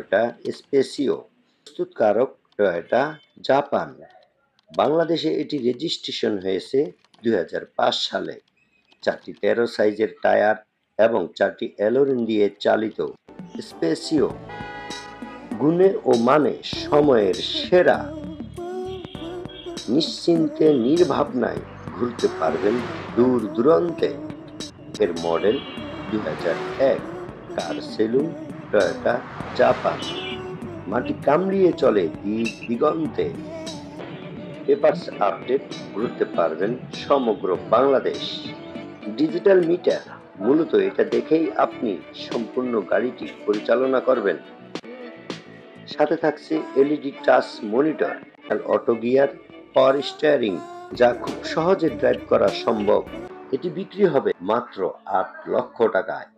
Toyota Spacio, প্রস্তুতকারক Toyota, Japan. বাংলাদেশে এটি রেজিস্ট্রেশন হয়েছে ২০০৫ সালে। ৪টি ১৩ সাইজের টায়ার এবং ৪টি অ্যালোরিন দিয়ে চালিত স্পেসিও গুণে ও মানে সময়ের সেরা। নিশ্চিন্তে নির্ভাবনায় ঘুরতে পারবেন দূর দূরান্তে। এর মডেল ২০০১। কার সেলুন টয়োটা, জাপান। মাটি কামড়িয়ে চলে দিক দিগন্তে। পেপারস আপডেট, ঘুরতে পারবেন সমগ্র বাংলাদেশ। ডিজিটাল মিটার, মূলত এটা দেখেই আপনি সম্পূর্ণ গাড়িটি পরিচালনা করবেন। সাথে থাকছে LED touch monitor, auto gear, power steering, যা খুব সহজে ড্রাইভ করা সম্ভব। এটি বিক্রি হবে মাত্র ৮ লক্ষ টাকায়।